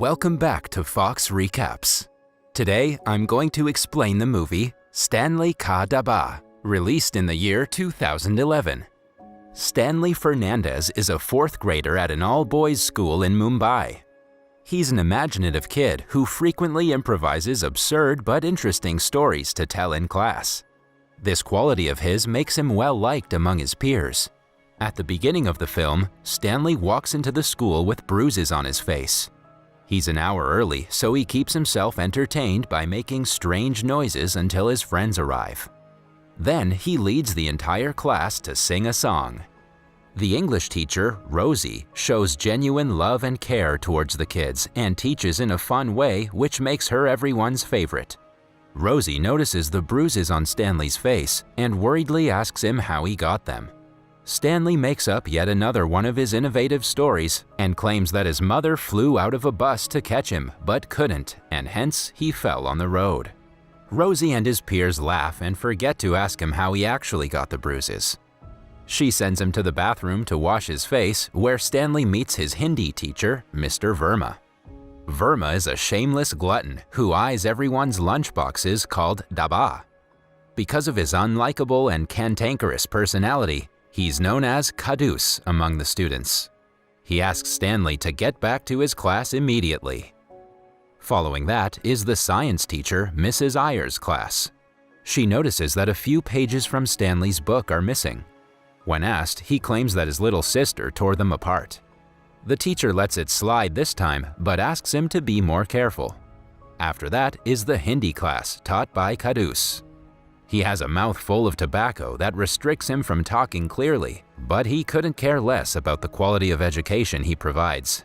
Welcome back to Fox Recaps. Today, I'm going to explain the movie Stanley Ka Daba, released in the year 2011. Stanley Fernandez is a fourth grader at an all-boys school in Mumbai. He's an imaginative kid who frequently improvises absurd but interesting stories to tell in class. This quality of his makes him well-liked among his peers. At the beginning of the film, Stanley walks into the school with bruises on his face. He's an hour early, so he keeps himself entertained by making strange noises until his friends arrive. Then he leads the entire class to sing a song. The English teacher, Rosie, shows genuine love and care towards the kids and teaches in a fun way which makes her everyone's favorite. Rosie notices the bruises on Stanley's face and worriedly asks him how he got them. Stanley makes up yet another one of his innovative stories and claims that his mother flew out of a bus to catch him but couldn't, and hence he fell on the road. Rosie and his peers laugh and forget to ask him how he actually got the bruises. She sends him to the bathroom to wash his face, where Stanley meets his Hindi teacher, Mr. Verma. Verma is a shameless glutton who eyes everyone's lunchboxes called daba. Because of his unlikable and cantankerous personality, he's known as Kadus among the students. He asks Stanley to get back to his class immediately. Following that is the science teacher, Mrs. Ayer's class. She notices that a few pages from Stanley's book are missing. When asked, he claims that his little sister tore them apart. The teacher lets it slide this time, but asks him to be more careful. After that is the Hindi class taught by Kadus. He has a mouthful of tobacco that restricts him from talking clearly, but he couldn't care less about the quality of education he provides.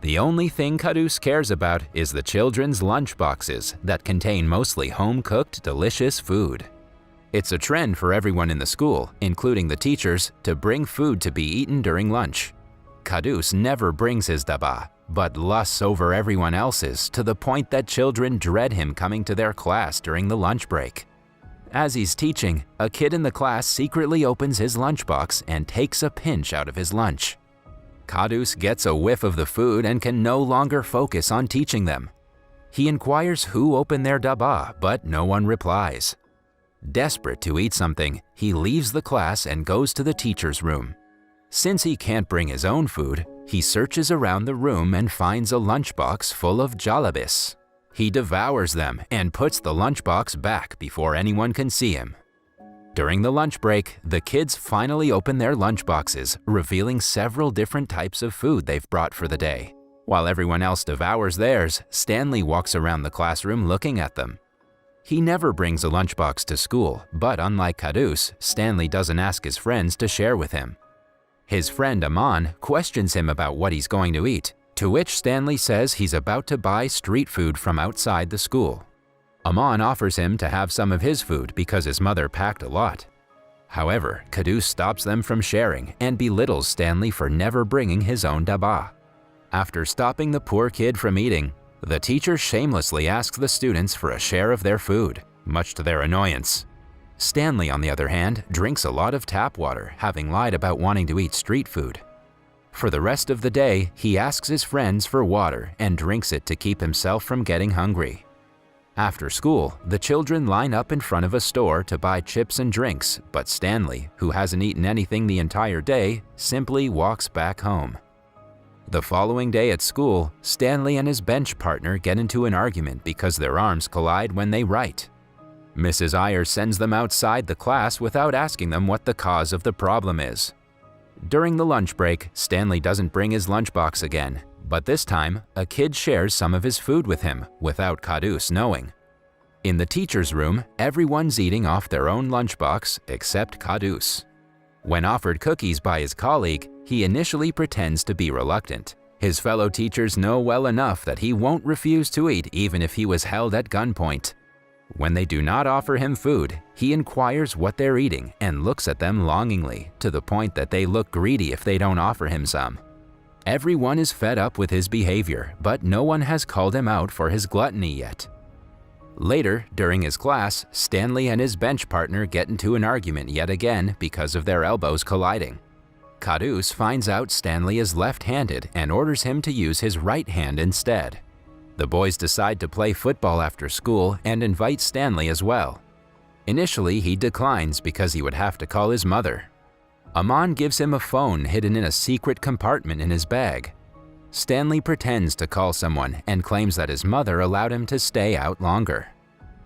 The only thing Kadus cares about is the children's lunchboxes that contain mostly home-cooked, delicious food. It's a trend for everyone in the school, including the teachers, to bring food to be eaten during lunch. Kadus never brings his daba, but lusts over everyone else's to the point that children dread him coming to their class during the lunch break. As he's teaching, a kid in the class secretly opens his lunchbox and takes a pinch out of his lunch. Kadus gets a whiff of the food and can no longer focus on teaching them. He inquires who opened their daba, but no one replies. Desperate to eat something, he leaves the class and goes to the teacher's room. Since he can't bring his own food, he searches around the room and finds a lunchbox full of jalabis. He devours them and puts the lunchbox back before anyone can see him. During the lunch break, the kids finally open their lunchboxes, revealing several different types of food they've brought for the day. While everyone else devours theirs, Stanley walks around the classroom looking at them. He never brings a lunchbox to school, but unlike Kadus, Stanley doesn't ask his friends to share with him. His friend Aman questions him about what he's going to eat, to which Stanley says he's about to buy street food from outside the school. Aman offers him to have some of his food because his mother packed a lot. However, Kadus stops them from sharing and belittles Stanley for never bringing his own daba. After stopping the poor kid from eating, the teacher shamelessly asks the students for a share of their food, much to their annoyance. Stanley, on the other hand, drinks a lot of tap water, having lied about wanting to eat street food. For the rest of the day, he asks his friends for water and drinks it to keep himself from getting hungry. After school, the children line up in front of a store to buy chips and drinks, but Stanley, who hasn't eaten anything the entire day, simply walks back home. The following day at school, Stanley and his bench partner get into an argument because their arms collide when they write. Mrs. Ayer sends them outside the class without asking them what the cause of the problem is. During the lunch break, Stanley doesn't bring his lunchbox again, but this time, a kid shares some of his food with him, without Kadus knowing. In the teacher's room, everyone's eating off their own lunchbox except Kadus. When offered cookies by his colleague, he initially pretends to be reluctant. His fellow teachers know well enough that he won't refuse to eat even if he was held at gunpoint. When they do not offer him food, he inquires what they're eating and looks at them longingly, to the point that they look greedy if they don't offer him some. Everyone is fed up with his behavior, but no one has called him out for his gluttony yet. Later, during his class, Stanley and his bench partner get into an argument yet again because of their elbows colliding. Cadus finds out Stanley is left-handed and orders him to use his right hand instead. The boys decide to play football after school and invite Stanley as well. Initially, he declines because he would have to call his mother. Aman gives him a phone hidden in a secret compartment in his bag. Stanley pretends to call someone and claims that his mother allowed him to stay out longer.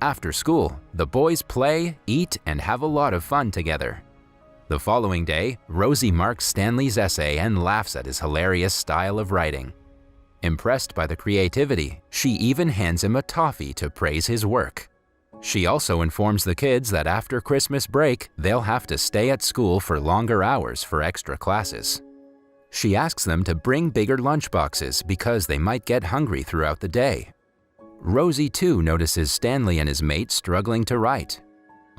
After school, the boys play, eat, and have a lot of fun together. The following day, Rosie marks Stanley's essay and laughs at his hilarious style of writing. Impressed by the creativity, she even hands him a toffee to praise his work. She also informs the kids that after Christmas break, they'll have to stay at school for longer hours for extra classes. She asks them to bring bigger lunchboxes because they might get hungry throughout the day. Rosie too notices Stanley and his mate struggling to write.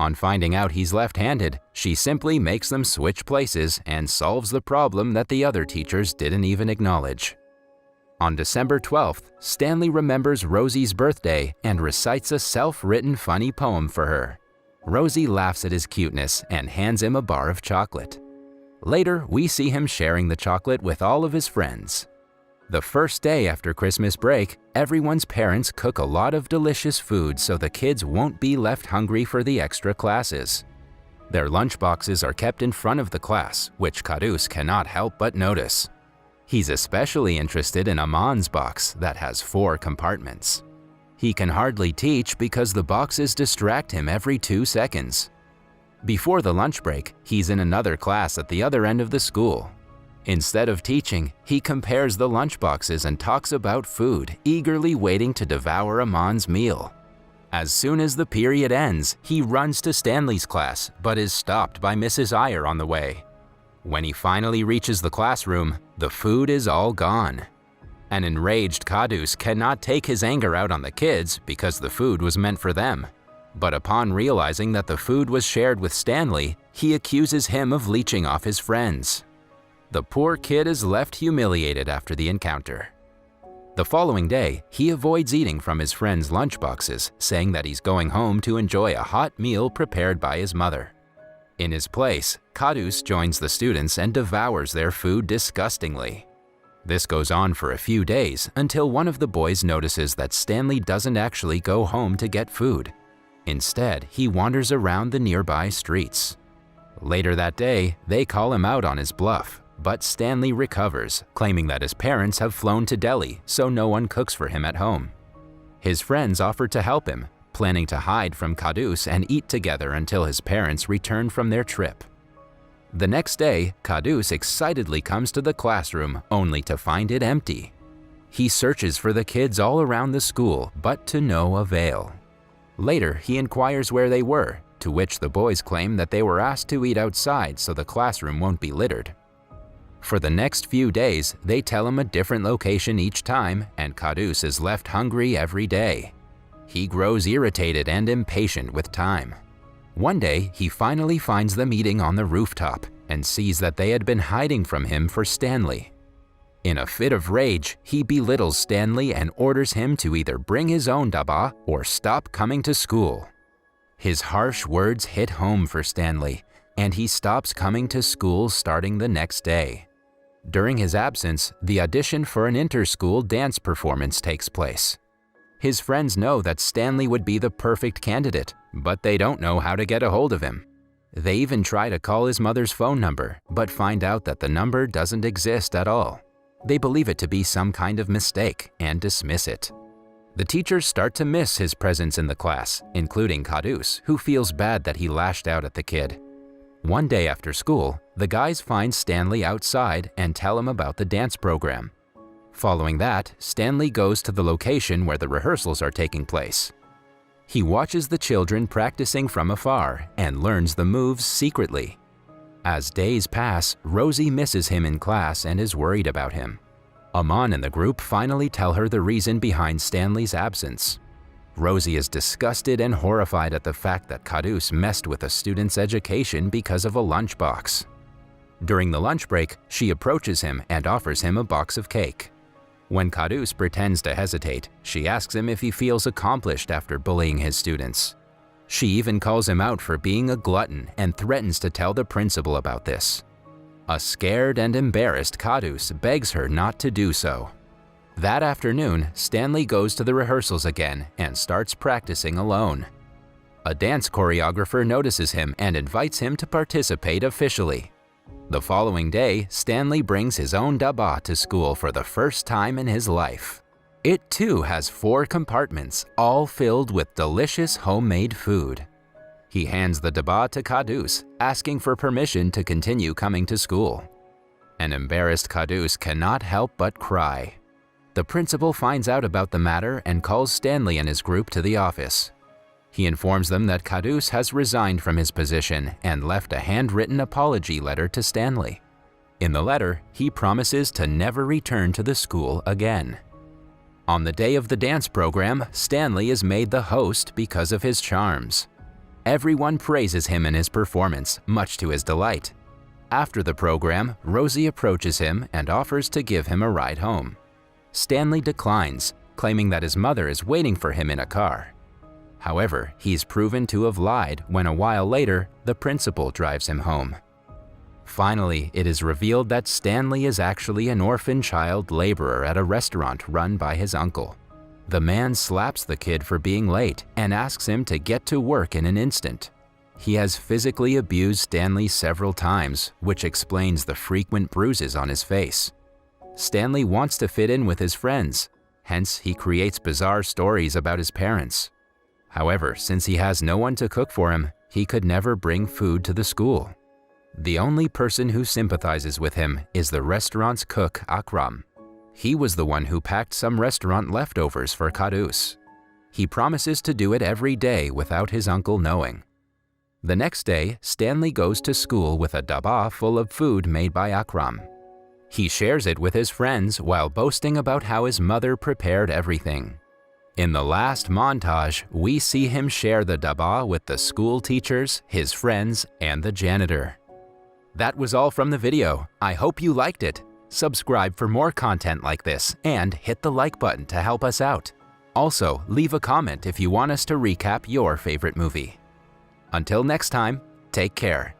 On finding out he's left-handed, she simply makes them switch places and solves the problem that the other teachers didn't even acknowledge. On December 12th, Stanley remembers Rosie's birthday and recites a self-written funny poem for her. Rosie laughs at his cuteness and hands him a bar of chocolate. Later, we see him sharing the chocolate with all of his friends. The first day after Christmas break, everyone's parents cook a lot of delicious food so the kids won't be left hungry for the extra classes. Their lunchboxes are kept in front of the class, which Cadus cannot help but notice. He's especially interested in Aman's box that has 4 compartments. He can hardly teach because the boxes distract him every 2 seconds. Before the lunch break, he's in another class at the other end of the school. Instead of teaching, he compares the lunchboxes and talks about food, eagerly waiting to devour Aman's meal. As soon as the period ends, he runs to Stanley's class, but is stopped by Mrs. Iyer on the way. When he finally reaches the classroom, the food is all gone. An enraged Cadus cannot take his anger out on the kids because the food was meant for them. But upon realizing that the food was shared with Stanley, he accuses him of leeching off his friends. The poor kid is left humiliated after the encounter. The following day, he avoids eating from his friends' lunchboxes, saying that he's going home to enjoy a hot meal prepared by his mother. In his place, Cadus joins the students and devours their food disgustingly. This goes on for a few days until one of the boys notices that Stanley doesn't actually go home to get food. Instead, he wanders around the nearby streets. Later that day, they call him out on his bluff, but Stanley recovers, claiming that his parents have flown to Delhi so no one cooks for him at home. His friends offer to help him, planning to hide from Cadus and eat together until his parents return from their trip. The next day, Cadus excitedly comes to the classroom only to find it empty. He searches for the kids all around the school, but to no avail. Later, he inquires where they were, to which the boys claim that they were asked to eat outside so the classroom won't be littered. For the next few days, they tell him a different location each time, and Cadus is left hungry every day. He grows irritated and impatient with time. One day, he finally finds them eating on the rooftop and sees that they had been hiding from him for Stanley. In a fit of rage, he belittles Stanley and orders him to either bring his own daba or stop coming to school. His harsh words hit home for Stanley, and he stops coming to school starting the next day. During his absence, the audition for an inter-school dance performance takes place. His friends know that Stanley would be the perfect candidate, but they don't know how to get a hold of him. They even try to call his mother's phone number, but find out that the number doesn't exist at all. They believe it to be some kind of mistake and dismiss it. The teachers start to miss his presence in the class, including Cadus, who feels bad that he lashed out at the kid. One day after school, the guys find Stanley outside and tell him about the dance program. Following that, Stanley goes to the location where the rehearsals are taking place. He watches the children practicing from afar and learns the moves secretly. As days pass, Rosie misses him in class and is worried about him. Aman and the group finally tell her the reason behind Stanley's absence. Rosie is disgusted and horrified at the fact that Cadus messed with a student's education because of a lunchbox. During the lunch break, she approaches him and offers him a box of cake. When Cadus pretends to hesitate, she asks him if he feels accomplished after bullying his students. She even calls him out for being a glutton and threatens to tell the principal about this. A scared and embarrassed Cadus begs her not to do so. That afternoon, Stanley goes to the rehearsals again and starts practicing alone. A dance choreographer notices him and invites him to participate officially. The following day, Stanley brings his own daba to school for the first time in his life. It too has 4 compartments, all filled with delicious homemade food. He hands the daba to Cadus, asking for permission to continue coming to school. An embarrassed Cadus cannot help but cry. The principal finds out about the matter and calls Stanley and his group to the office. He informs them that Cadus has resigned from his position and left a handwritten apology letter to Stanley. In the letter, he promises to never return to the school again. On the day of the dance program, Stanley is made the host because of his charms. Everyone praises him in his performance, much to his delight. After the program, Rosie approaches him and offers to give him a ride home. Stanley declines, claiming that his mother is waiting for him in a car. However, he's proven to have lied when a while later, the principal drives him home. Finally, it is revealed that Stanley is actually an orphan child laborer at a restaurant run by his uncle. The man slaps the kid for being late and asks him to get to work in an instant. He has physically abused Stanley several times, which explains the frequent bruises on his face. Stanley wants to fit in with his friends, hence he creates bizarre stories about his parents. However, since he has no one to cook for him, he could never bring food to the school. The only person who sympathizes with him is the restaurant's cook, Akram. He was the one who packed some restaurant leftovers for Cadus. He promises to do it every day without his uncle knowing. The next day, Stanley goes to school with a daba full of food made by Akram. He shares it with his friends while boasting about how his mother prepared everything. In the last montage, we see him share the daba with the school teachers, his friends, and the janitor. That was all from the video. I hope you liked it. Subscribe for more content like this and hit the like button to help us out. Also, leave a comment if you want us to recap your favorite movie. Until next time, take care.